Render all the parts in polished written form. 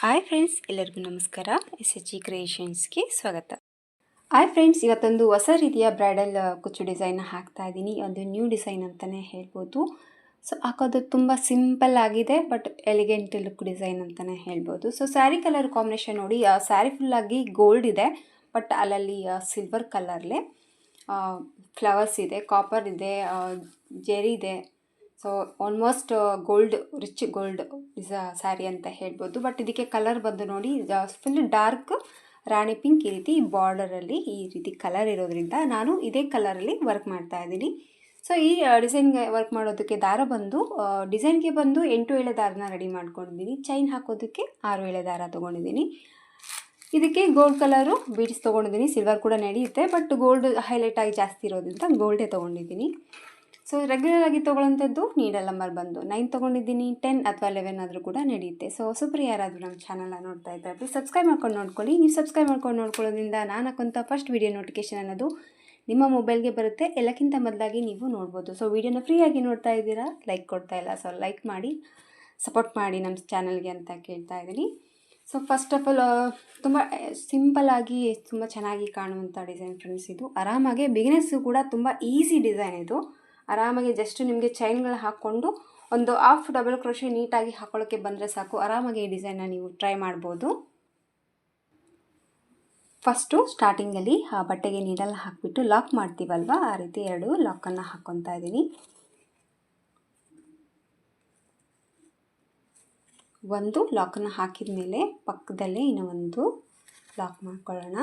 Hi friends, ಎಲ್ಲರಿಗೂ ನಮಸ್ಕಾರ. SHG ಕ್ರಿಯೇಷನ್ಸ್ಗೆ ಸ್ವಾಗತ. ಹಾಯ್ ಫ್ರೆಂಡ್ಸ್, ಇವತ್ತೊಂದು ಹೊಸ ರೀತಿಯ ಬ್ರೈಡಲ್ ಕುಚ್ಚು ಡಿಸೈನ್ ಹಾಕ್ತಾ ಇದ್ದೀನಿ. ಒಂದು ನ್ಯೂ ಡಿಸೈನ್ ಅಂತಲೇ ಹೇಳ್ಬೋದು. ಸೊ ಹಾಕೋದು ತುಂಬ ಸಿಂಪಲ್ ಆಗಿದೆ, ಬಟ್ ಎಲಿಗೆಂಟ್ ಲುಕ್ ಡಿಸೈನ್ ಅಂತಲೇ ಹೇಳ್ಬೋದು. ಸೊ ಸ್ಯಾರಿ ಕಲರ್ ಕಾಂಬಿನೇಷನ್ ನೋಡಿ, ಸ್ಯಾರಿ ಫುಲ್ಲಾಗಿ ಗೋಲ್ಡ್ ಇದೆ, ಬಟ್ ಅಲ್ಲಲ್ಲಿ ಸಿಲ್ವರ್ ಕಲರ್ಲೆ ಫ್ಲವರ್ಸ್ ಇದೆ, ಕಾಪರ್ ಇದೆ, ಜೆರಿ ಇದೆ. So almost gold, rich gold is sari ಅಂತ ಹೇಳ್ಬೋದು. ಬಟ್ ಇದಕ್ಕೆ ಕಲರ್ ಬಂದು ನೋಡಿ ಫುಲ್ ಡಾರ್ಕ್ ರಾಣಿ ಪಿಂಕ್, ಈ ರೀತಿ ಬಾರ್ಡರಲ್ಲಿ ಈ ರೀತಿ ಕಲರ್ ಇರೋದ್ರಿಂದ ನಾನು ಇದೇ ಕಲರಲ್ಲಿ ವರ್ಕ್ ಮಾಡ್ತಾ ಇದ್ದೀನಿ. ಸೊ ಈ ಡಿಸೈನ್ಗೆ ವರ್ಕ್ ಮಾಡೋದಕ್ಕೆ ದಾರ ಬಂದು ಡಿಸೈನ್ಗೆ ಬಂದು 8 ಎಳೆ ದಾರನ ರೆಡಿ ಮಾಡ್ಕೊಂಡಿದ್ದೀನಿ. ಚೈನ್ ಹಾಕೋದಕ್ಕೆ 6 ಎಳೆ ದಾರ ತೊಗೊಂಡಿದ್ದೀನಿ. ಇದಕ್ಕೆ ಗೋಲ್ಡ್ ಕಲರು ಬೀಡ್ಸ್ ತೊಗೊಂಡಿದ್ದೀನಿ. ಸಿಲ್ವರ್ ಕೂಡ ನಡೆಯುತ್ತೆ, ಬಟ್ ಗೋಲ್ಡ್ ಹೈಲೈಟ್ ಆಗಿ ಜಾಸ್ತಿ ಇರೋದ್ರಿಂದ ಗೋಲ್ಡೇ ತೊಗೊಂಡಿದ್ದೀನಿ. ಸೊ ರೆಗ್ಯುಲರ್ ಆಗಿ ತೊಗೊಳ್ಳೋಂಥದ್ದು ನೀಡಲ್ ನಂಬರ್ ಬಂದು 9 ತೊಗೊಂಡಿದ್ದೀನಿ. 10 ಅಥವಾ 11 ಆದರೂ ಕೂಡ ನಡೆಯುತ್ತೆ. ಸೊ ಹೊಸಬ್ರು ಯಾರಾದರೂ ನಮ್ಮ ಚಾನಲ್ನ ನೋಡ್ತಾ ಇದ್ದಾರೆ, ಪ್ಲೀಸ್ ಸಬ್ಸ್ಕ್ರೈಬ್ ಮಾಡ್ಕೊಂಡು ನೋಡ್ಕೊಳ್ಳಿ. ನೀವು ಸಬ್ಸ್ಕ್ರೈಬ್ ಮಾಡ್ಕೊಂಡು ನೋಡ್ಕೊಳ್ಳೋದ್ರಿಂದ ನಾನು ಹಾಕೋಂಥ ಫಸ್ಟ್ ವೀಡಿಯೋ ನೋಟಿಫಿಕೇಷನ್ ಅನ್ನೋದು ನಿಮ್ಮ ಮೊಬೈಲ್ಗೆ ಬರುತ್ತೆ. ಎಲ್ಲಕ್ಕಿಂತ ಮೊದಲಾಗಿ ನೀವು ನೋಡ್ಬೋದು. ಸೊ ವೀಡಿಯೋನ ಫ್ರೀಯಾಗಿ ನೋಡ್ತಾ ಇದ್ದೀರಾ, ಲೈಕ್ ಕೊಡ್ತಾ ಇಲ್ಲ, ಸೊ ಲೈಕ್ ಮಾಡಿ ಸಪೋರ್ಟ್ ಮಾಡಿ ನಮ್ಮ ಚಾನಲ್ಗೆ ಅಂತ ಕೇಳ್ತಾ ಇದ್ದೀನಿ. ಸೊ ಫಸ್ಟ್ ಆಫ್ ಆಲ್ ತುಂಬ ಸಿಂಪಲ್ಲಾಗಿ ತುಂಬ ಚೆನ್ನಾಗಿ ಕಾಣುವಂಥ ಡಿಸೈನ್ ಫ್ರೆಂಡ್ಸ್. ಇದು ಆರಾಮಾಗಿ ಬಿಗಿನರ್ಸು ಕೂಡ ತುಂಬ ಈಸಿ ಡಿಸೈನ್ ಇದು. ಆರಾಮಾಗಿ ಜಸ್ಟ್ ನಿಮಗೆ ಚೈನ್ಗಳು ಹಾಕ್ಕೊಂಡು ಒಂದು ಹಾಫ್ ಡಬಲ್ ಕ್ರೋಶೆ ನೀಟಾಗಿ ಹಾಕೊಳ್ಳೋಕ್ಕೆ ಬಂದರೆ ಸಾಕು. ಆರಾಮಾಗಿ ಈ ಡಿಸೈನ್ನ ನೀವು ಟ್ರೈ ಮಾಡ್ಬೋದು. ಫಸ್ಟು ಸ್ಟಾರ್ಟಿಂಗಲ್ಲಿ ಆ ಬಟ್ಟೆಗೆ ನೀಡಲ್ ಹಾಕಿಬಿಟ್ಟು ಲಾಕ್ ಮಾಡ್ತೀವಲ್ವ, ಆ ರೀತಿ 2 ಲಾಕನ್ನು ಹಾಕ್ಕೊತಾ ಇದ್ದೀನಿ. ಒಂದು ಲಾಕನ್ನು ಹಾಕಿದ ಮೇಲೆ ಪಕ್ಕದಲ್ಲೇ ಇನ್ನೂ ಒಂದು ಲಾಕ್ ಮಾಡ್ಕೊಳ್ಳೋಣ.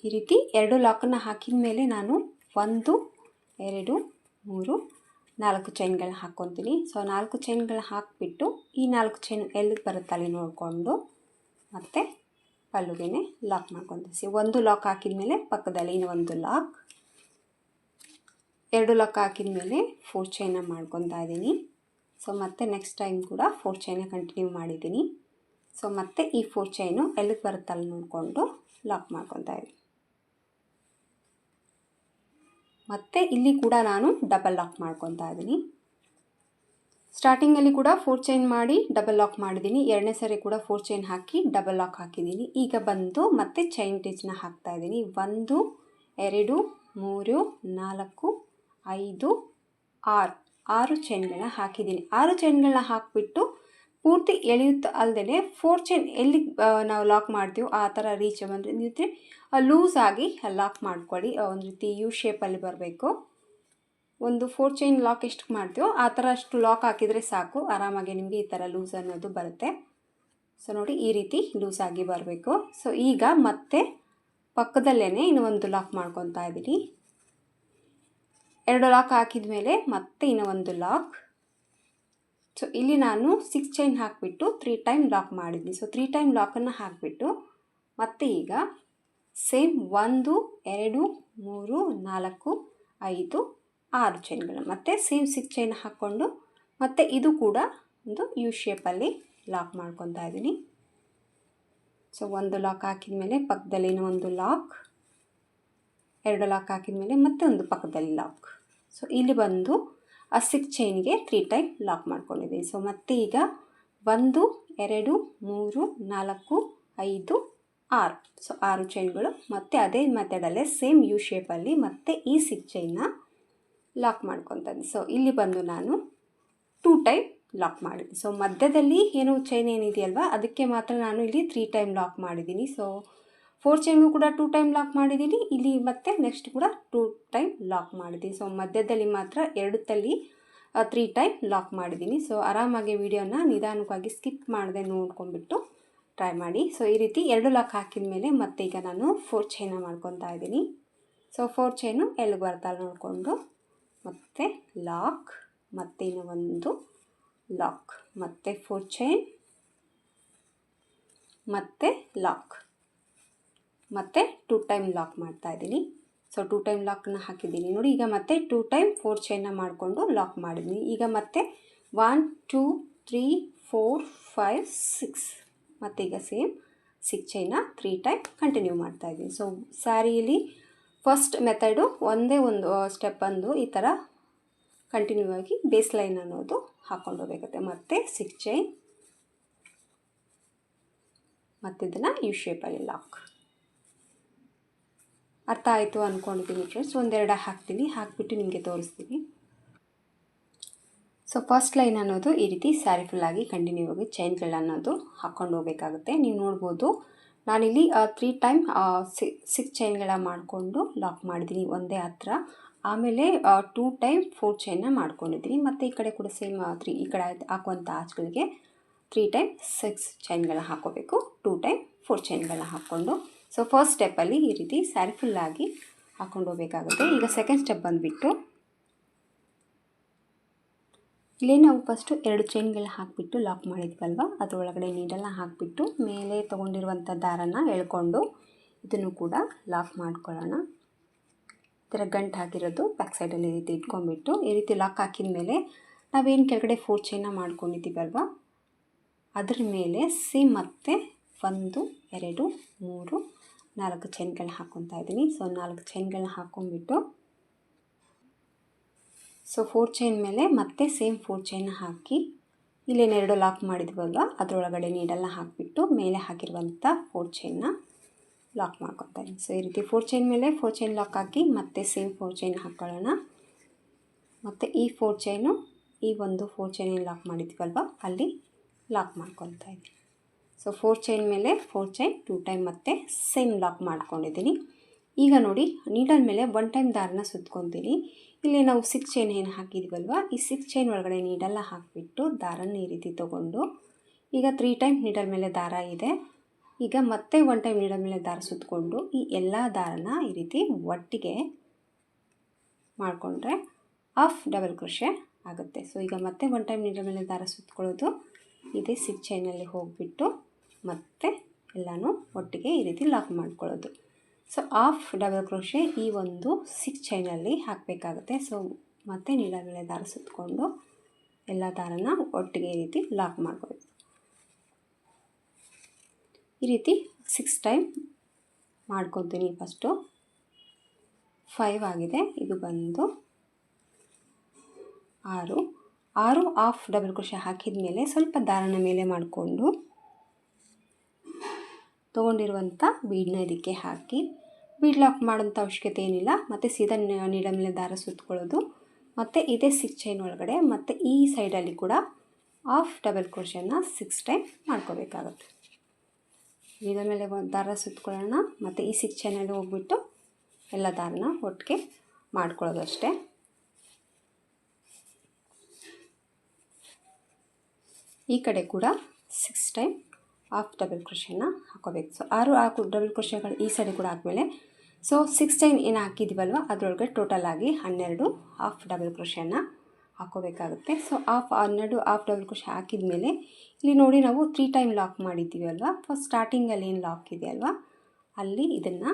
ಈ ರೀತಿ 2 ಲಾಕನ್ನು ಹಾಕಿದ ಮೇಲೆ ನಾನು 1 2 3 4 ಚೈನ್ಗಳನ್ನ ಹಾಕ್ಕೊತೀನಿ. ಸೊ 4 ಚೈನ್ಗಳನ್ನ ಹಾಕಿಬಿಟ್ಟು ಈ 4 ಚೈನ್ ಎಲ್ಲಿಗೆ ಬರುತ್ತೆ ಅಲ್ಲಿ ನೋಡಿಕೊಂಡು ಮತ್ತೆ ಪಲ್ಲುಗೆ ಲಾಕ್ ಮಾಡ್ಕೊತೀವಿ. ಒಂದು ಲಾಕ್ ಹಾಕಿದ ಮೇಲೆ ಪಕ್ಕದಲ್ಲಿ ಇನ್ನೂ ಒಂದು ಲಾಕ್, 2 ಲಾಕ್ ಹಾಕಿದ ಮೇಲೆ 4 ಚೈನ ಮಾಡ್ಕೊತಾ ಇದ್ದೀನಿ. ಸೊ ಮತ್ತೆ ನೆಕ್ಸ್ಟ್ ಟೈಮ್ ಕೂಡ 4 ಚೈನ ಕಂಟಿನ್ಯೂ ಮಾಡಿದ್ದೀನಿ. ಸೊ ಮತ್ತೆ ಈ 4 ಚೈನು ಎಲ್ಲಿಗೆ ಬರುತ್ತೆ ಅಲ್ಲಿ ನೋಡಿಕೊಂಡು ಲಾಕ್ ಮಾಡ್ಕೊತಾ ಇದ್ದೀನಿ. ಮತ್ತು ಇಲ್ಲಿ ಕೂಡ ನಾನು ಡಬಲ್ ಲಾಕ್ ಮಾಡ್ಕೊತಾ ಇದ್ದೀನಿ. ಸ್ಟಾರ್ಟಿಂಗಲ್ಲಿ ಕೂಡ 4 ಚೈನ್ ಮಾಡಿ ಡಬಲ್ ಲಾಕ್ ಮಾಡಿದ್ದೀನಿ. 2ನೇ ಸರಿ ಕೂಡ 4 ಚೈನ್ ಹಾಕಿ ಡಬಲ್ ಲಾಕ್ ಹಾಕಿದ್ದೀನಿ. ಈಗ ಬಂದು ಮತ್ತೆ ಚೈನ್ ಟೀಚ್ನ ಹಾಕ್ತಾ ಇದ್ದೀನಿ. 1 2 3 4 5 6 ಚೈನ್ಗಳನ್ನ ಹಾಕಿದ್ದೀನಿ. 6 ಚೈನ್ಗಳನ್ನ ಹಾಕಿಬಿಟ್ಟು ಪೂರ್ತಿ ಎಳೆಯುತ್ತ ಅಲ್ಲದೆ 4 ಚೈನ್ ಎಲ್ಲಿ ನಾವು ಲಾಕ್ ಮಾಡ್ತೀವೋ ಆ ಥರ ರೀಚ್ ಬಂದರೆ ಲೂಸಾಗಿ ಲಾಕ್ ಮಾಡ್ಕೊಳ್ಳಿ. ಒಂದು ರೀತಿ ಯು ಶೇಪಲ್ಲಿ ಬರಬೇಕು. ಒಂದು 4 ಚೈನ್ ಲಾಕ್ ಎಷ್ಟು ಮಾಡ್ತೀವೋ ಆ ಥರ ಅಷ್ಟು ಲಾಕ್ ಹಾಕಿದರೆ ಸಾಕು. ಆರಾಮಾಗಿ ನಿಮಗೆ ಈ ಥರ ಲೂಸ್ ಅನ್ನೋದು ಬರುತ್ತೆ. ಸೊ ನೋಡಿ, ಈ ರೀತಿ ಲೂಸಾಗಿ ಬರಬೇಕು. ಸೊ ಈಗ ಮತ್ತೆ ಪಕ್ಕದಲ್ಲೇ ಇನ್ನೂ ಒಂದು ಲಾಕ್ ಮಾಡ್ಕೊತಾ ಇದ್ದೀನಿ. 2 ಲಾಕ್ ಹಾಕಿದ ಮೇಲೆ ಮತ್ತೆ ಇನ್ನೂ ಒಂದು ಲಾಕ್. ಸೊ ಇಲ್ಲಿ ನಾನು 6 ಚೈನ್ ಹಾಕಿಬಿಟ್ಟು 3 ಟೈಮ್ ಲಾಕ್ ಮಾಡಿದ್ದೀನಿ. ಸೊ 3 ಟೈಮ್ ಲಾಕನ್ನು ಹಾಕಿಬಿಟ್ಟು ಮತ್ತೆ ಈಗ ಸೇಮ್ 1 2 3 4 5 6 ಚೈನ್ಗಳು ಮತ್ತೆ ಸೇಮ್ 6 ಚೈನ್ ಹಾಕ್ಕೊಂಡು ಮತ್ತೆ ಇದು ಕೂಡ ಒಂದು ಯು ಶೇಪಲ್ಲಿ ಲಾಕ್ ಮಾಡ್ಕೊತಾ ಇದ್ದೀನಿ. ಸೊ ಒಂದು ಲಾಕ್ ಹಾಕಿದ ಮೇಲೆ ಪಕ್ಕದಲ್ಲಿ ಇನ್ನೂ ಒಂದು ಲಾಕ್, 2 ಲಾಕ್ ಹಾಕಿದ ಮೇಲೆ ಮತ್ತೆ ಒಂದು ಪಕ್ಕದಲ್ಲಿ ಲಾಕ್. ಸೊ ಇಲ್ಲಿ ಬಂದು ಆ 6 ಚೈನ್ಗೆ 3 ಟೈಮ್ ಲಾಕ್ ಮಾಡ್ಕೊಂಡಿದ್ದೀನಿ. ಸೊ ಮತ್ತೆ ಈಗ 1 2 3 4 5 6. ಸೊ 6 ಚೈನ್ಗಳು ಮತ್ತೆ ಅದೇ ಮೆಥಡಲ್ಲೇ ಸೇಮ್ ಯು ಶೇಪಲ್ಲಿ ಮತ್ತೆ ಈ 6 ಚೈನ್ನ ಲಾಕ್ ಮಾಡ್ಕೊತಾ ಇದ್ದೀನಿ. ಸೊ ಇಲ್ಲಿ ಬಂದು ನಾನು 2 ಟೈಮ್ ಲಾಕ್ ಮಾಡಿದ್ದೀನಿ. ಸೊ ಮಧ್ಯದಲ್ಲಿ ಏನು ಚೈನ್ ಏನಿದೆಯಲ್ವ ಅದಕ್ಕೆ ಮಾತ್ರ ನಾನು ಇಲ್ಲಿ 3 ಟೈಮ್ ಲಾಕ್ ಮಾಡಿದ್ದೀನಿ. ಸೊ 4 ಚೈನ್ಗೂ ಕೂಡ 2 ಟೈಮ್ ಲಾಕ್ ಮಾಡಿದ್ದೀನಿ. ಇಲ್ಲಿ ಮತ್ತೆ ನೆಕ್ಸ್ಟ್ ಕೂಡ 2 ಟೈಮ್ ಲಾಕ್ ಮಾಡಿದ್ದೀನಿ. ಸೊ ಮಧ್ಯದಲ್ಲಿ ಮಾತ್ರ 2 3 ಟೈಮ್ ಲಾಕ್ ಮಾಡಿದ್ದೀನಿ. ಸೊ ಆರಾಮಾಗಿ ವಿಡಿಯೋನ ನಿಧಾನವಾಗಿ ಸ್ಕಿಪ್ ಮಾಡದೆ ನೋಡ್ಕೊಂಡ್ಬಿಟ್ಟು ಟ್ರೈ ಮಾಡಿ. ಸೊ ಈ ರೀತಿ 2 ಲಾಕ್ ಹಾಕಿದ ಮೇಲೆ ಮತ್ತೆ ಈಗ ನಾನು 4 ಚೈನ ಮಾಡ್ಕೊತಾ ಇದ್ದೀನಿ. ಸೊ 4 ಚೈನು ಎಲ್ಲಿ ಬರ್ತಾಳೆ ನೋಡಿಕೊಂಡು ಮತ್ತೆ ಲಾಕ್, ಮತ್ತೆ ಇನ್ನೂ ಒಂದು ಲಾಕ್, ಮತ್ತೆ 4 ಚೈನ್, ಮತ್ತೆ ಲಾಕ್, ಮತ್ತೆ 2 ಟೈಮ್ ಲಾಕ್ ಮಾಡ್ತಾ ಇದ್ದೀನಿ. ಸೊ 2 ಟೈಮ್ ಲಾಕನ್ನು ಹಾಕಿದ್ದೀನಿ ನೋಡಿ. ಈಗ ಮತ್ತೆ 2 ಟೈಮ್ 4 ಚೈನ ಮಾಡಿಕೊಂಡು ಲಾಕ್ ಮಾಡಿದ್ದೀನಿ. ಈಗ ಮತ್ತೆ 1 2 3 4 5 6 ಮತ್ತು ಈಗ ಸೇಮ್ 6 ಚೈನ 3 ಟೈಮ್ ಕಂಟಿನ್ಯೂ ಮಾಡ್ತಾ ಇದ್ದೀನಿ. ಸೊ ಸ್ಯಾರಿಯಲ್ಲಿ ಫಸ್ಟ್ ಮೆಥಡು ಒಂದೇ ಒಂದು ಸ್ಟೆಪ್ ಬಂದು ಈ ಥರ ಕಂಟಿನ್ಯೂ ಆಗಿ ಬೇಸ್ ಲೈನ್ ಅನ್ನೋದು ಹಾಕ್ಕೊಂಡು ಹೋಗಬೇಕಾಗುತ್ತೆ. ಮತ್ತು 6 ಚೈನ್ ಮತ್ತು ಇದನ್ನು ಯು ಶೇಪಲ್ಲಿ ಲಾಕ್. ಅರ್ಥ ಆಯಿತು ಅಂದ್ಕೊಂಡಿದ್ದೀನಿ ಫ್ರೆಂಡ್ಸ್. ಒಂದೆರಡು ಹಾಕ್ತೀನಿ, ಹಾಕಿಬಿಟ್ಟು ನಿಮಗೆ ತೋರಿಸ್ತೀನಿ. ಸೊ ಫಸ್ಟ್ ಲೈನ್ ಅನ್ನೋದು ಈ ರೀತಿ ಸ್ಯಾರಿ ಫುಲ್ಲಾಗಿ ಕಂಟಿನ್ಯೂ ಆಗಿ ಚೈನ್ಗಳು ಅನ್ನೋದು ಹಾಕ್ಕೊಂಡು ಹೋಗಬೇಕಾಗುತ್ತೆ. ನೀವು ನೋಡ್ಬೋದು ನಾನಿಲ್ಲಿ 3 ಟೈಮ್ 6 ಚೈನ್ಗಳ ಮಾಡಿಕೊಂಡು ಲಾಕ್ ಮಾಡಿದ್ದೀನಿ ಒಂದೇ ಹತ್ರ. ಆಮೇಲೆ 2 ಟೈಮ್ 4 ಚೈನ್ನ ಮಾಡ್ಕೊಂಡಿದ್ದೀನಿ. ಮತ್ತು ಈ ಕಡೆ ಕೂಡ ಸೇಮ್ 3, ಈ ಕಡೆ ಹಾಕುವಂಥ ಆಚ್ಗಳಿಗೆ 3 ಟೈಮ್ 6 ಚೈನ್ಗಳ ಹಾಕೋಬೇಕು, 2 ಟೈಮ್ 4 ಚೈನ್ಗಳನ್ನ ಹಾಕ್ಕೊಂಡು. ಸೊ ಫಸ್ಟ್ ಸ್ಟೆಪ್ಪಲ್ಲಿ ಈ ರೀತಿ ಸ್ಯಾರಿ ಫುಲ್ಲಾಗಿ ಹಾಕ್ಕೊಂಡು ಹೋಗಬೇಕಾಗುತ್ತೆ. ಈಗ ಸೆಕೆಂಡ್ ಸ್ಟೆಪ್ ಬಂದುಬಿಟ್ಟು ಇಲ್ಲೇ ನಾವು ಫಸ್ಟು 2 ಚೈನ್ಗಳನ್ನ ಹಾಕಿಬಿಟ್ಟು ಲಾಕ್ ಮಾಡಿದ್ವಲ್ವ, ಅದರೊಳಗಡೆ ನೀಡಲ್ನ ಹಾಕಿಬಿಟ್ಟು ಮೇಲೆ ತೊಗೊಂಡಿರುವಂಥ ದಾರನ ಎಳ್ಕೊಂಡು ಇದನ್ನು ಕೂಡ ಲಾಕ್ ಮಾಡ್ಕೊಳ್ಳೋಣ. ಈ ಥರ ಗಂಟು ಹಾಕಿರೋದು ಬ್ಯಾಕ್ ಸೈಡಲ್ಲಿ ಈ ರೀತಿ ಇಟ್ಕೊಂಡ್ಬಿಟ್ಟು ಈ ರೀತಿ ಲಾಕ್ ಹಾಕಿದ ಮೇಲೆ ನಾವೇನು ಕೆಳಗಡೆ 4 ಚೈನ್ನ ಮಾಡ್ಕೊಂಡಿದ್ದೀವಲ್ವ ಅದ್ರ ಮೇಲೆ ಸೇಮ್ ಮತ್ತೆ 1 2 3 4 ಚೈನ್ಗಳನ್ನ ಹಾಕ್ಕೊತಾ ಇದ್ದೀನಿ. ಸೊ 4 ಚೈನ್ಗಳನ್ನ ಹಾಕ್ಕೊಂಡ್ಬಿಟ್ಟು ಸೊ 4 ಚೈನ್ ಮೇಲೆ ಮತ್ತೆ ಸೇಮ್ 4 ಚೈನ್ನ ಹಾಕಿ ಇಲ್ಲೇನು 2 ಲಾಕ್ ಮಾಡಿದ್ವಲ್ವ ಅದರೊಳಗಡೆ ನೀಡಲ್ನ ಹಾಕಿಬಿಟ್ಟು ಮೇಲೆ ಹಾಕಿರುವಂಥ 4 ಚೈನ್ನ ಲಾಕ್ ಮಾಡ್ಕೊತಾ ಇದ್ದೀನಿ. ಸೊ ಈ ರೀತಿ 4 ಚೈನ್ ಮೇಲೆ 4 ಚೈನ್ ಲಾಕ್ ಹಾಕಿ ಮತ್ತೆ ಸೇಮ್ 4 ಚೈನ್ ಹಾಕ್ಕೊಳ್ಳೋಣ. ಮತ್ತು ಈ 4 ಚೈನು ಈ ಒಂದು 4 ಚೈನ್ ಲಾಕ್ ಮಾಡಿದ್ವಲ್ವ ಅಲ್ಲಿ ಲಾಕ್ ಮಾಡ್ಕೊತಾ ಇದ್ದೀನಿ. ಸೊ 4 ಚೈನ್ ಮೇಲೆ 4 ಚೈನ್ 2 ಟೈಮ್ ಮತ್ತೆ ಸೇಮ್ ಲಾಕ್ ಮಾಡ್ಕೊಂಡಿದ್ದೀನಿ. ಈಗ ನೋಡಿ ನೀಡಲ್ ಮೇಲೆ 1 ಟೈಮ್ ದಾರನ ಸುತ್ಕೊತೀನಿ. ಇಲ್ಲಿ ನಾವು 6 ಚೈನ್ ಏನು ಹಾಕಿದ್ವಲ್ವ ಈ 6 ಚೈನ್ ಒಳಗಡೆ ನೀಡಲ್ನ ಹಾಕಿಬಿಟ್ಟು ದಾರನ ಈ ರೀತಿ ತೊಗೊಂಡು ಈಗ 3 ಟೈಮ್ ನೀಡಲ್ ಮೇಲೆ ದಾರ ಇದೆ. ಈಗ ಮತ್ತೆ 1 ಟೈಮ್ ನೀಡಲ್ ಮೇಲೆ ದಾರ ಸುತ್ತಕೊಂಡು ಈ ಎಲ್ಲ ದಾರನ ಈ ರೀತಿ ಒಟ್ಟಿಗೆ ಮಾಡಿಕೊಂಡ್ರೆ ಹಾಫ್ ಡಬಲ್ ಕ್ರೋಶೆ ಆಗುತ್ತೆ. ಸೊ ಈಗ ಮತ್ತೆ 1 ಟೈಮ್ ನೀಡಲ್ ಮೇಲೆ ದಾರ ಸುತ್ತಕೊಳ್ಳೋದು, ಇದೇ 6 ಚೈನಲ್ಲಿ ಹೋಗಿಬಿಟ್ಟು ಮತ್ತೆ ಎಲ್ಲನೂ ಒಟ್ಟಿಗೆ ಈ ರೀತಿ ಲಾಕ್ ಮಾಡ್ಕೊಳ್ಳೋದು. ಸೊ ಹಾಫ್ ಡಬಲ್ ಕ್ರೋಶೆ ಈ ಒಂದು 6 ಚೈನಲ್ಲಿ ಹಾಕಬೇಕಾಗುತ್ತೆ. ಸೊ ಮತ್ತೆ ನೀಡಲ್ ಮೇಲೆ ದಾರ ಸುತ್ತಕೊಂಡು ಎಲ್ಲ ದಾರನ ಒಟ್ಟಿಗೆ ಈ ರೀತಿ ಲಾಕ್ ಮಾಡ್ಕೋಬೇಕು. ಈ ರೀತಿ 6 ಟೈಮ್ ಮಾಡ್ಕೊತೀನಿ. ಫಸ್ಟು 5 ಆಗಿದೆ, ಇದು ಬಂದು 6 ಹಾಫ್ ಡಬಲ್ ಕ್ರೋಶೆ ಹಾಕಿದ ಮೇಲೆ ಸ್ವಲ್ಪ ದಾರನ ಮೇಲೆ ಮಾಡಿಕೊಂಡು ತೊಗೊಂಡಿರುವಂಥ ಬೀಡನ್ನ ಇದಕ್ಕೆ ಹಾಕಿ ಬೀಡ್ ಲಾಕ್ ಮಾಡೋಂಥ ಅವಶ್ಯಕತೆ ಏನಿಲ್ಲ. ಮತ್ತು ಸೀದಾ ನೀಡಲ್ ಮೇಲೆ ದಾರ ಸುತ್ತಕೊಳ್ಳೋದು. ಮತ್ತು ಇದೇ 6 ಚೈನ್ ಒಳಗಡೆ ಮತ್ತು ಈ ಸೈಡಲ್ಲಿ ಕೂಡ ಹಾಫ್ ಡಬಲ್ ಕ್ರೋಶೆನ 6 ಟೈಮ್ ಮಾಡ್ಕೋಬೇಕಾಗುತ್ತೆ. ನೀಡಲ್ ಮೇಲೆ ದಾರ ಸುತ್ತಕೊಳ್ಳೋಣ ಮತ್ತು ಈ 6 ಚೈನಲ್ಲಿ ಹೋಗ್ಬಿಟ್ಟು ಎಲ್ಲ ದಾರನ ಒಟ್ಟಿಗೆ ಮಾಡ್ಕೊಳ್ಳೋದು ಅಷ್ಟೇ. ಈ ಕಡೆ ಕೂಡ 6 ಟೈಮ್ ಹಾಫ್ ಡಬಲ್ ಕ್ರೋಶೆನ ಹಾಕೋಬೇಕು. ಸೊ 6 ಡಬಲ್ ಕ್ರೋಶೆಗಳು ಈ ಸೈಡ್ ಕೂಡ ಆದಮೇಲೆ ಸೊ 6 ಚೈನ್ ಏನು ಹಾಕಿದ್ದೀವಲ್ವ ಅದರೊಳಗೆ ಟೋಟಲ್ ಆಗಿ 12 ಹಾಫ್ ಡಬಲ್ ಕ್ರೋಶೆನ ಹಾಕೋಬೇಕಾಗುತ್ತೆ. ಸೊ 12 ಹಾಫ್ ಡಬಲ್ ಕ್ರೋಶೆ ಹಾಕಿದ ಮೇಲೆ ಇಲ್ಲಿ ನೋಡಿ ನಾವು 3 ಟೈಮ್ ಲಾಕ್ ಮಾಡಿದ್ದೀವಿ ಅಲ್ವಾ. ಫಸ್ಟ್ ಸ್ಟಾರ್ಟಿಂಗಲ್ಲಿ ಏನು ಲಾಕ್ ಇದೆ ಅಲ್ವಾ ಅಲ್ಲಿ ಇದನ್ನು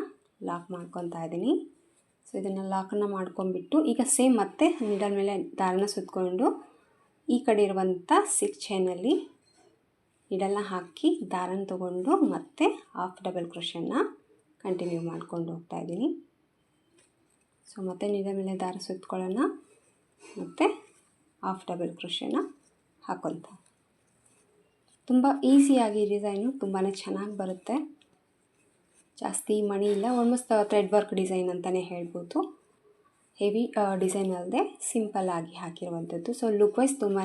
ಲಾಕ್ ಮಾಡ್ಕೊತಾ ಇದ್ದೀನಿ. ಸೊ ಇದನ್ನು ಲಾಕನ್ನು ಮಾಡ್ಕೊಂಡ್ಬಿಟ್ಟು ಈಗ ಸೇಮ್ ಮತ್ತೆ ನೀಡಲ್ ಮೇಲೆ ದಾರನ ಸುತ್ತಕೊಂಡು ಈ ಕಡೆ ಇರುವಂಥ 6 ಚೈನಲ್ಲಿ ನೀಡಲ್ನ ಹಾಕಿ ದಾರನ ತೊಗೊಂಡು ಮತ್ತೆ ಹಾಫ್ ಡಬಲ್ ಕ್ರೋಶೆನ ಕಂಟಿನ್ಯೂ ಮಾಡ್ಕೊಂಡು ಹೋಗ್ತಾ ಇದ್ದೀನಿ. ಸೊ ಮತ್ತೆ ನೀಡಲ್ ಮೇಲೆ ದಾರ ಸುತ್ತಕೊಳ್ಳೋಣ ಮತ್ತು ಹಾಫ್ ಡಬಲ್ ಕ್ರೋಶೆನ ಹಾಕೊತ. ತುಂಬ ಈಸಿಯಾಗಿ ಡಿಸೈನು ತುಂಬಾ ಚೆನ್ನಾಗಿ ಬರುತ್ತೆ. ಜಾಸ್ತಿ ಮಣಿ ಇಲ್ಲ, ಆಲ್ಮೋಸ್ಟ್ ಥ್ರೆಡ್ ವರ್ಕ್ ಡಿಸೈನ್ ಅಂತಲೇ ಹೇಳ್ಬೋದು. ಹೆವಿ ಡಿಸೈನ್ ಅಲ್ಲದೆ ಸಿಂಪಲ್ ಆಗಿ ಹಾಕಿರುವಂಥದ್ದು. ಸೊ ಲುಕ್ ವೈಸ್ ತುಂಬಾ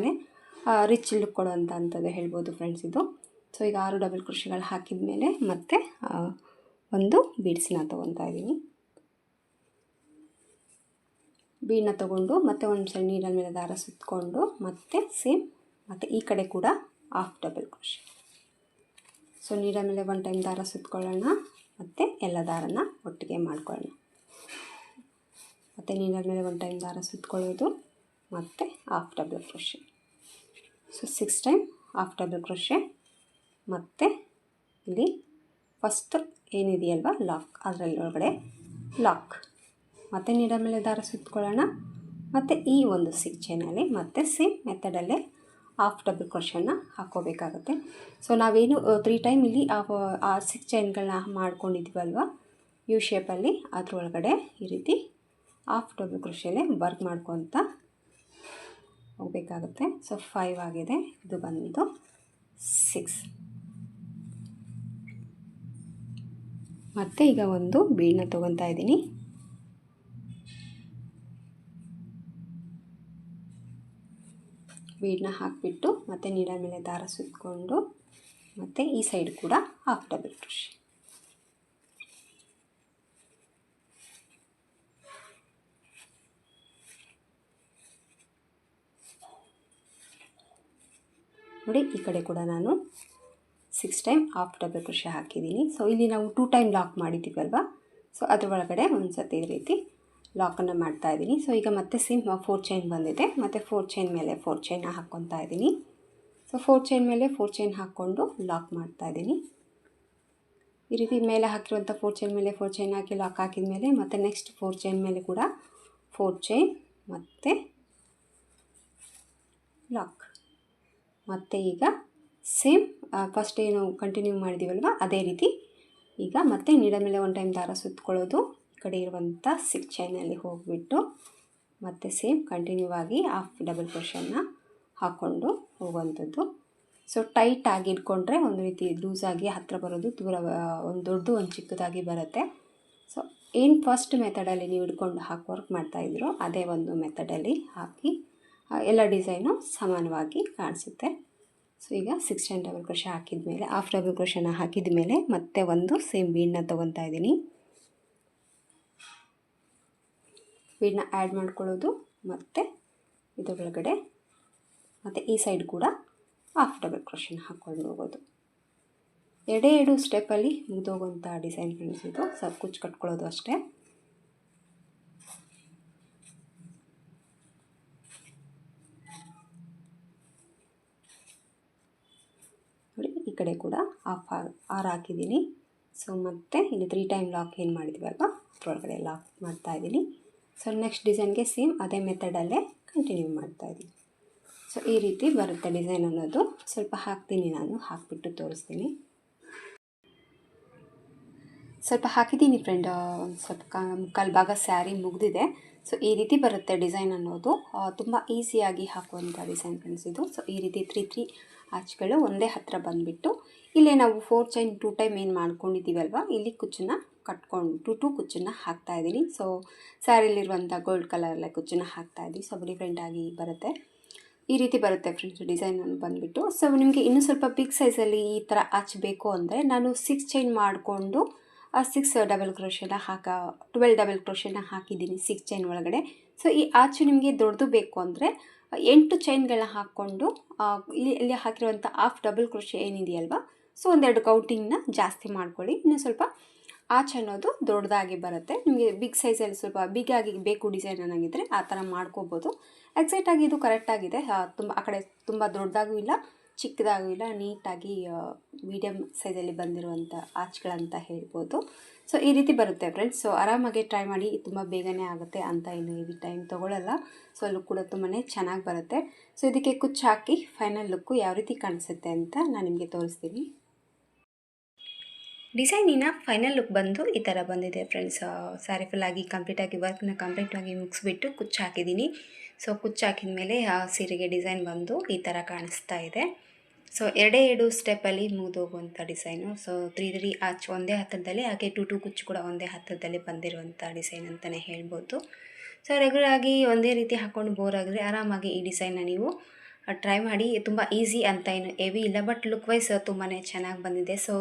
ರಿಚ್ ಲುಕ್ ಕೊಡುವಂಥದ್ದು ಹೇಳ್ಬೋದು ಫ್ರೆಂಡ್ಸ್ ಇದು. ಸೊ ಈಗ 6 ಡಬಲ್ ಕ್ರೋಶೆಗಳು ಹಾಕಿದ ಮೇಲೆ ಮತ್ತೆ ಒಂದು ಬೀಡ್ಸನ್ನ ತೊಗೊತಾ ಇದ್ದೀನಿ. ಬೀಡನ್ನ ತೊಗೊಂಡು ಮತ್ತೆ ಒಂದು ಸೈಡ್ ನೀಡಲ್ ಮೇಲೆ ದಾರ ಸುತ್ತಕೊಂಡು ಮತ್ತೆ ಸೇಮ್ ಮತ್ತು ಈ ಕಡೆ ಕೂಡ half double crochet. So needle ಮೇಲೆ 1 ಟೈಮ್ ದಾರ ಸುತ್ತಕೊಳ್ಳೋಣ ಮತ್ತು ಎಲ್ಲ ದಾರನ ಒಟ್ಟಿಗೆ ಮಾಡ್ಕೊಳ್ಳೋಣ. ಮತ್ತು ನೀಡಲ್ ಮೇಲೆ 1 ಟೈಮ್ ದಾರ ಸುತ್ತಕೊಳ್ಳೋದು ಮತ್ತು half double crochet. So 6 time half double crochet ಮತ್ತು ಇಲ್ಲಿ ಫಸ್ಟ್ ಏನಿದೆಯಲ್ವ ಲಾಕ್ ಅದರಲ್ಲಿ ಒಳಗಡೆ ಲಾಕ್ ಮತ್ತು ನೀಡಲ್ ಮೇಲೆ ದಾರ ಸುತ್ತಕೊಳ್ಳೋಣ ಮತ್ತು ಈ ಒಂದು 6 ಚೈನಲ್ಲಿ ಮತ್ತೆ ಸೇಮ್ ಮೆಥಡಲ್ಲೇ ಹಾಫ್ ಡಬಲ್ ಕ್ರೋಶೆನ ಹಾಕ್ಕೋಬೇಕಾಗುತ್ತೆ. ಸೊ ನಾವೇನು 3 ಟೈಮ್ ಇಲ್ಲಿ ಆ 6 ಚೈನ್ಗಳನ್ನ ಮಾಡ್ಕೊಂಡಿದ್ದೀವಲ್ವ ಯು ಶೇಪಲ್ಲಿ ಅದರೊಳಗಡೆ ಈ ರೀತಿ ಹಾಫ್ ಡಬಲ್ ಕ್ರೋಶೆಲೆ ವರ್ಕ್ ಮಾಡ್ಕೊತ ಹೋಗಬೇಕಾಗುತ್ತೆ. ಸೊ 5 ಆಗಿದೆ, ಇದು ಬಂದು 6. ಮತ್ತು ಈಗ ಒಂದು ಬೀಡನ್ನ ತೊಗೊತಾ ಇದ್ದೀನಿ. ಬೀಡನ್ನ ಹಾಕಿಬಿಟ್ಟು ಮತ್ತು ನೀಡಲ್ ಮೇಲೆ ದಾರ ಸುತ್ತಕೊಂಡು ಮತ್ತು ಈ ಸೈಡ್ ಕೂಡ ಹಾಫ್ ಡಬಲ್ ಕ್ರೋಶೆ. ನೋಡಿ ಈ ಕಡೆ ಕೂಡ ನಾನು 6 ಟೈಮ್ ಹಾಫ್ ಡಬಲ್ ಕ್ರೋಶೆ ಹಾಕಿದ್ದೀನಿ. ಸೊ ಇಲ್ಲಿ ನಾವು 2 ಟೈಮ್ ಲಾಕ್ ಮಾಡಿದ್ದೀವಲ್ವ, ಸೊ ಅದ್ರ ಒಳಗಡೆ ಒಂದು ಸತಿ ಈ ರೀತಿ ಲಾಕನ್ನು ಮಾಡ್ತಾ ಇದ್ದೀನಿ. ಸೊ ಈಗ ಮತ್ತೆ ಸೇಮ್ 4 ಚೈನ್ ಬಂದಿದೆ, ಮತ್ತು 4 ಚೈನ್ ಮೇಲೆ 4 ಚೈನ್ನ ಹಾಕ್ಕೊತಾ ಇದ್ದೀನಿ. ಸೊ 4 ಚೈನ್ ಮೇಲೆ 4 ಚೈನ್ ಹಾಕ್ಕೊಂಡು ಲಾಕ್ ಮಾಡ್ತಾ ಇದ್ದೀನಿ. ಈ ರೀತಿ ಮೇಲೆ ಹಾಕಿರುವಂಥ 4 ಚೈನ್ ಮೇಲೆ 4 ಚೈನ್ ಹಾಕಿ ಲಾಕ್ ಹಾಕಿದ ಮೇಲೆ ಮತ್ತು ನೆಕ್ಸ್ಟ್ 4 ಚೈನ್ ಮೇಲೆ ಕೂಡ 4 ಚೈನ್ ಮತ್ತು ಲಾಕ್. ಮತ್ತು ಈಗ ಸೇಮ್ ಫಸ್ಟ್ ಏನು ಕಂಟಿನ್ಯೂ ಮಾಡಿದ್ದೀವಲ್ವ ಅದೇ ರೀತಿ ಈಗ ಮತ್ತೆ ನೀಡಲ್ ಮೇಲೆ 1 ಟೈಮ್ ದಾರ ಸುತ್ತಕೊಳ್ಳೋದು, ಈ ಕಡೆ ಇರುವಂಥ 6 ಚೈನಲ್ಲಿ ಹೋಗಿಬಿಟ್ಟು ಮತ್ತು ಸೇಮ್ ಕಂಟಿನ್ಯೂ ಆಗಿ ಹಾಫ್ ಡಬಲ್ ಕ್ರೋಶೆಯನ್ನು ಹಾಕ್ಕೊಂಡು ಹೋಗುವಂಥದ್ದು. ಸೊ ಟೈಟಾಗಿ ಇಟ್ಕೊಂಡ್ರೆ ಒಂದು ರೀತಿ ಲೂಸಾಗಿ ಹತ್ತಿರ ಬರೋದು, ದೂರ ಒಂದು ದೊಡ್ಡದು ಒಂದು ಚಿಕ್ಕದಾಗಿ ಬರುತ್ತೆ. ಸೊ ಏನು ಫಸ್ಟ್ ಮೆಥಡಲ್ಲಿ ನೀವು ಹಿಡ್ಕೊಂಡು ಹಾಕಿ ವರ್ಕ್ ಮಾಡ್ತಾಯಿದ್ರು ಅದೇ ಒಂದು ಮೆಥಡಲ್ಲಿ ಹಾಕಿ ಎಲ್ಲ ಡಿಸೈನು ಸಮಾನವಾಗಿ ಕಾಣಿಸುತ್ತೆ. ಸೊ ಈಗ 6 ಚೈನ್ ಡಬಲ್ ಕ್ರೋಶೆ ಹಾಕಿದ ಮೇಲೆ ಹಾಫ್ ಡಬಲ್ ಕ್ರೋಶೆನ ಹಾಕಿದ ಮೇಲೆ ಮತ್ತೆ ಒಂದು ಸೇಮ್ ಬೀಡನ್ನ ತೊಗೊತಾ ಇದ್ದೀನಿ. ಬೀಡನ್ನ ಆ್ಯಡ್ ಮಾಡ್ಕೊಳ್ಳೋದು ಮತ್ತು ಇದರೊಳಗಡೆ ಮತ್ತು ಈ ಸೈಡ್ ಕೂಡ ಹಾಫ್ ಡಬಲ್ ಕ್ರೋಶೆನ ಹಾಕ್ಕೊಂಡು ಹೋಗೋದು. 2 ಸ್ಟೆಪ್ಪಲ್ಲಿ ಮುಗಿದೋಗುವಂಥ ಡಿಸೈನ್ ಫ್ರೆಂಡ್ಸ್ ಇದು. ಸ್ವಲ್ಪ ಕುಚ್ಚು ಕಟ್ಕೊಳ್ಳೋದು ಅಷ್ಟೇ. ನೋಡಿ ಈ ಕಡೆ ಕೂಡ ಹಾಫ್ ಆರ್ ಹಾಕಿದ್ದೀನಿ. ಸೊ ಮತ್ತು ಇಲ್ಲಿ 3 ಟೈಮ್ ಲಾಕ್ ಏನು ಮಾಡಿದ್ವಲ್ವ ಅದರೊಳಗಡೆ ಲಾಕ್ ಮಾಡ್ತಾಯಿದ್ದೀನಿ. ಸೊ ನೆಕ್ಸ್ಟ್ ಡಿಸೈನ್ಗೆ ಸೇಮ್ ಅದೇ ಮೆಥಡಲ್ಲೇ ಕಂಟಿನ್ಯೂ ಮಾಡ್ತಾಯಿದ್ದೀನಿ. ಸೊ ಈ ರೀತಿ ಬರುತ್ತೆ ಡಿಸೈನ್ ಅನ್ನೋದು. ಸ್ವಲ್ಪ ಹಾಕ್ತೀನಿ, ನಾನು ಹಾಕಿಬಿಟ್ಟು ತೋರಿಸ್ತೀನಿ. ಸ್ವಲ್ಪ ಹಾಕಿದ್ದೀನಿ ಫ್ರೆಂಡ್, ಒಂದು ಸ್ವಲ್ಪ ಮುಕ್ಕಾಲು ಭಾಗ ಸ್ಯಾರಿ ಮುಗಿದಿದೆ. ಸೊ ಈ ರೀತಿ ಬರುತ್ತೆ ಡಿಸೈನ್ ಅನ್ನೋದು, ತುಂಬ ಈಸಿಯಾಗಿ ಹಾಕುವಂಥ ಡಿಸೈನ್ ಫ್ರೆಂಡ್ಸ್ ಇದು. ಸೊ ಈ ರೀತಿ 3 ಆಚ್ಗಳು ಒಂದೇ ಹತ್ತಿರ ಬಂದುಬಿಟ್ಟು ಇಲ್ಲೇ ನಾವು 4 ಚೈನ್ 2 ಟೈಮ್ ಏನು ಮಾಡ್ಕೊಂಡಿದ್ದೀವಲ್ವ ಇಲ್ಲಿ ಕುಚ್ಚನ್ನು ಕಟ್ಕೊಂಡು 2 ಕುಚ್ಚನ್ನು ಹಾಕ್ತಾಯಿದ್ದೀನಿ. ಸೊ ಸ್ಯಾರಿಲಿರುವಂಥ ಗೋಲ್ಡ್ ಕಲರಲ್ಲೇ ಕುಚ್ಚನ್ನು ಹಾಕ್ತಾಯಿದ್ದೀನಿ. ಸ್ವಲ್ಪ ಡಿಫ್ರೆಂಟಾಗಿ ಬರುತ್ತೆ. ಈ ರೀತಿ ಬರುತ್ತೆ ಫ್ರೆಂಡ್ಸ್ ಡಿಸೈನ್ ಬಂದುಬಿಟ್ಟು. ಸೊ ನಿಮಗೆ ಇನ್ನೂ ಸ್ವಲ್ಪ ಬಿಗ್ ಸೈಜಲ್ಲಿ ಈ ಥರ ಆಚ್ ಬೇಕು ಅಂದರೆ ನಾನು 6 ಚೈನ್ ಮಾಡಿಕೊಂಡು 6 ಡಬಲ್ ಕ್ರೋಶೆನ 12 ಡಬಲ್ ಕ್ರೋಶೆನ ಹಾಕಿದ್ದೀನಿ 6 ಚೈನ್ ಒಳಗಡೆ. ಸೊ ಈ ಆಚು ನಿಮಗೆ ದೊಡ್ಡದು ಬೇಕು ಅಂದರೆ 8 ಚೈನ್ಗಳನ್ನ ಹಾಕ್ಕೊಂಡು ಇಲ್ಲಿ ಹಾಕಿರುವಂಥ ಹಾಫ್ ಡಬಲ್ ಕ್ರೋಶೆ ಏನಿದೆಯಲ್ವ, ಸೊ ಒಂದೆರಡು ಕೌಂಟಿಂಗ್ನ ಜಾಸ್ತಿ ಮಾಡ್ಕೊಳ್ಳಿ. ಇನ್ನೂ ಸ್ವಲ್ಪ ಆಚ್ ಅನ್ನೋದು ದೊಡ್ಡದಾಗಿ ಬರುತ್ತೆ. ನಿಮಗೆ ಬಿಗ್ ಸೈಜಲ್ಲಿ ಸ್ವಲ್ಪ ಬಿಗ್ ಆಗಿ ಬೇಕು ಡಿಸೈನ್ ಅನ್ನೋಂಗಿದ್ರೆ ಆ ಥರ ಮಾಡ್ಕೋಬೋದು. ಎಕ್ಸಾಕ್ಟಾಗಿ ಇದು ಕರೆಕ್ಟಾಗಿದೆ. ತುಂಬ ಆ ಕಡೆ ತುಂಬ ದೊಡ್ಡದಾಗೂ ಇಲ್ಲ, ಚಿಕ್ಕದಾಗೂ ಇಲ್ಲ, ನೀಟಾಗಿ ಮೀಡಿಯಮ್ ಸೈಜಲ್ಲಿ ಬಂದಿರುವಂಥ ಆಚ್ಗಳಂತ ಹೇಳ್ಬೋದು. ಸೊ ಈ ರೀತಿ ಬರುತ್ತೆ ಫ್ರೆಂಡ್ಸ್. ಸೊ ಆರಾಮಾಗಿ ಟ್ರೈ ಮಾಡಿ, ತುಂಬ ಬೇಗನೆ ಆಗುತ್ತೆ ಅಂತ ಏನು ಹೆವಿ ಟೈಮ್ ತೊಗೊಳ್ಳಲ್ಲ. ಸೊ ಲುಕ್ ಕೂಡ ತುಂಬಾ ಚೆನ್ನಾಗಿ ಬರುತ್ತೆ. ಸೊ ಇದಕ್ಕೆ ಕುಚ್ಚು ಹಾಕಿ ಫೈನಲ್ ಲುಕ್ಕು ಯಾವ ರೀತಿ ಕಾಣಿಸುತ್ತೆ ಅಂತ ನಾನು ನಿಮಗೆ ತೋರಿಸ್ತೀನಿ. ಡಿಸೈನಿನ ಫೈನಲ್ ಲುಕ್ ಬಂದು ಈ ಥರ ಬಂದಿದೆ ಫ್ರೆಂಡ್ಸ್. ಸ್ಯಾರಿ ಫುಲ್ಲಾಗಿ ಕಂಪ್ಲೀಟಾಗಿ ವರ್ಕ್ನ ಕಂಪ್ಲೀಟಾಗಿ ಮುಗಿಸ್ಬಿಟ್ಟು ಕುಚ್ಚು ಹಾಕಿದ್ದೀನಿ. ಸೊ ಕುಚ್ಚು ಹಾಕಿದ ಮೇಲೆ ಆ ಸೀರೆಗೆ ಡಿಸೈನ್ ಬಂದು ಈ ಥರ ಕಾಣಿಸ್ತಾ ಇದೆ. ಸೊ 2 ಸ್ಟೆಪ್ಪಲ್ಲಿ ಮುಗಿದೋಗುವಂಥ ಡಿಸೈನು. ಸೊ 3 ಆಚ್ ಒಂದೇ ಹತ್ತಿರದಲ್ಲಿ, ಹಾಗೆ 2 ಕುಚ್ಚು ಕೂಡ ಒಂದೇ ಹತ್ತಿರದಲ್ಲಿ ಬಂದಿರುವಂಥ ಡಿಸೈನ್ ಅಂತಲೇ ಹೇಳ್ಬೋದು. ಸೊ ರೆಗ್ಯುಲರ್ ಆಗಿ ಒಂದೇ ರೀತಿ ಹಾಕ್ಕೊಂಡು ಬೋರ್ ಆಗಿದ್ರೆ ಆರಾಮಾಗಿ ಈ ಡಿಸೈನ್ನ ನೀವು ಟ್ರೈ ಮಾಡಿ. ತುಂಬ ಈಸಿ ಅಂತ ಏನು ಹೆವಿ ಇಲ್ಲ, ಬಟ್ ಲುಕ್ ವೈಸ್ ತುಂಬಾ ಚೆನ್ನಾಗಿ ಬಂದಿದೆ. ಸೊ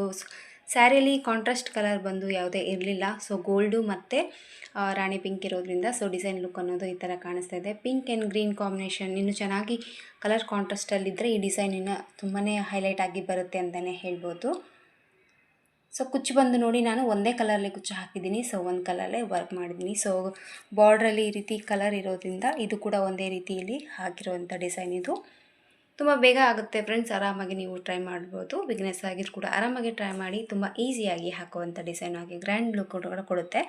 ಸ್ಯಾರಿಯಲ್ಲಿ ಕಾಂಟ್ರಾಸ್ಟ್ ಕಲರ್ ಬಂದು ಯಾವುದೇ ಇರಲಿಲ್ಲ. ಸೊ ಗೋಲ್ಡು ಮತ್ತು ರಾಣಿ ಪಿಂಕ್ ಇರೋದ್ರಿಂದ ಸೊ ಡಿಸೈನ್ ಲುಕ್ ಅನ್ನೋದು ಈ ಥರ ಕಾಣಿಸ್ತಾ ಇದೆ. ಪಿಂಕ್ ಆ್ಯಂಡ್ ಗ್ರೀನ್ ಕಾಂಬಿನೇಷನ್ ಇನ್ನೂ ಚೆನ್ನಾಗಿ ಕಲರ್ ಕಾಂಟ್ರಾಸ್ಟಲ್ಲಿದ್ದರೆ ಈ ಡಿಸೈನ್ ಇನ್ನೂ ತುಂಬಾ ಹೈಲೈಟ್ ಆಗಿ ಬರುತ್ತೆ ಅಂತಲೇ ಹೇಳ್ಬೋದು. ಸೊ ಕುಚ್ಚು ಬಂದು ನೋಡಿ, ನಾನು ಒಂದೇ ಕಲರಲ್ಲಿ ಕುಚ್ಚು ಹಾಕಿದ್ದೀನಿ. ಸೊ ಒಂದು ಕಲರಲ್ಲೇ ವರ್ಕ್ ಮಾಡಿದ್ದೀನಿ. ಸೊ ಬಾರ್ಡ್ರಲ್ಲಿ ಈ ರೀತಿ ಕಲರ್ ಇರೋದ್ರಿಂದ ಇದು ಕೂಡ ಒಂದೇ ರೀತಿಯಲ್ಲಿ ಹಾಕಿರುವಂಥ ಡಿಸೈನ್ ಇದು. ತುಂಬ ಬೇಗ ಆಗುತ್ತೆ ಫ್ರೆಂಡ್ಸ್. ಆರಾಮಾಗಿ ನೀವು ಟ್ರೈ ಮಾಡ್ಬೋದು. ಬಿಗ್ನೆಸ್ ಆಗಿದ್ರು ಕೂಡ ಆರಾಮಾಗಿ ಟ್ರೈ ಮಾಡಿ. ತುಂಬ ಈಸಿಯಾಗಿ ಹಾಕುವಂಥ ಡಿಸೈನ್ ಆಗಿ ಗ್ರ್ಯಾಂಡ್ ಲುಕ್ ಕೂಡ ಕೊಡುತ್ತೆ.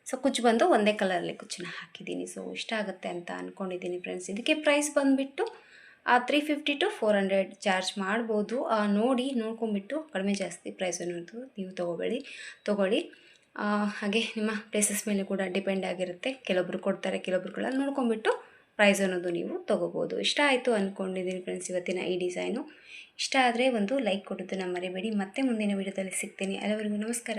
ಸೊ ಕುಚ್ಚು ಬಂದು ಒಂದೇ ಕಲರಲ್ಲಿ ಕುಚ್ಚನ್ನ ಹಾಕಿದ್ದೀನಿ. ಸೊ ಇಷ್ಟ ಆಗುತ್ತೆ ಅಂತ ಅಂದ್ಕೊಂಡಿದ್ದೀನಿ ಫ್ರೆಂಡ್ಸ್. ಇದಕ್ಕೆ ಪ್ರೈಸ್ ಬಂದುಬಿಟ್ಟು 350 to 400 ಚಾರ್ಜ್ ಮಾಡ್ಬೋದು. ನೋಡ್ಕೊಂಬಿಟ್ಟು ಕಡಿಮೆ ಜಾಸ್ತಿ ಪ್ರೈಸ್ ಅನ್ನೋದು ನೀವು ತೊಗೊಳ್ಳಿ. ಹಾಗೆ ನಿಮ್ಮ ಪ್ಲೇಸಸ್ ಮೇಲೆ ಕೂಡ ಡಿಪೆಂಡ್ ಆಗಿರುತ್ತೆ. ಕೆಲವೊಬ್ರು ಕೊಡ್ತಾರೆ, ಕೆಲವೊಬ್ರು ಕೂಡ ನೋಡ್ಕೊಂಬಿಟ್ಟು ಪ್ರೈಸ್ ಅನ್ನೋದು ನೀವು ತೊಗೋಬೋದು. ಇಷ್ಟ ಆಯಿತು ಅಂದ್ಕೊಂಡಿದ್ದೀನಿ ಫ್ರೆಂಡ್ಸ್ ಇವತ್ತಿನ ಈ ಡಿಸೈನು. ಇಷ್ಟ ಆದರೆ ಒಂದು ಲೈಕ್ ಕೊಡೋದನ್ನು ಮರಿಬೇಡಿ. ಮತ್ತೆ ಮುಂದಿನ ವೀಡಿಯೋದಲ್ಲಿ ಸಿಗ್ತೀನಿ. ಎಲ್ಲರಿಗೂ ನಮಸ್ಕಾರ.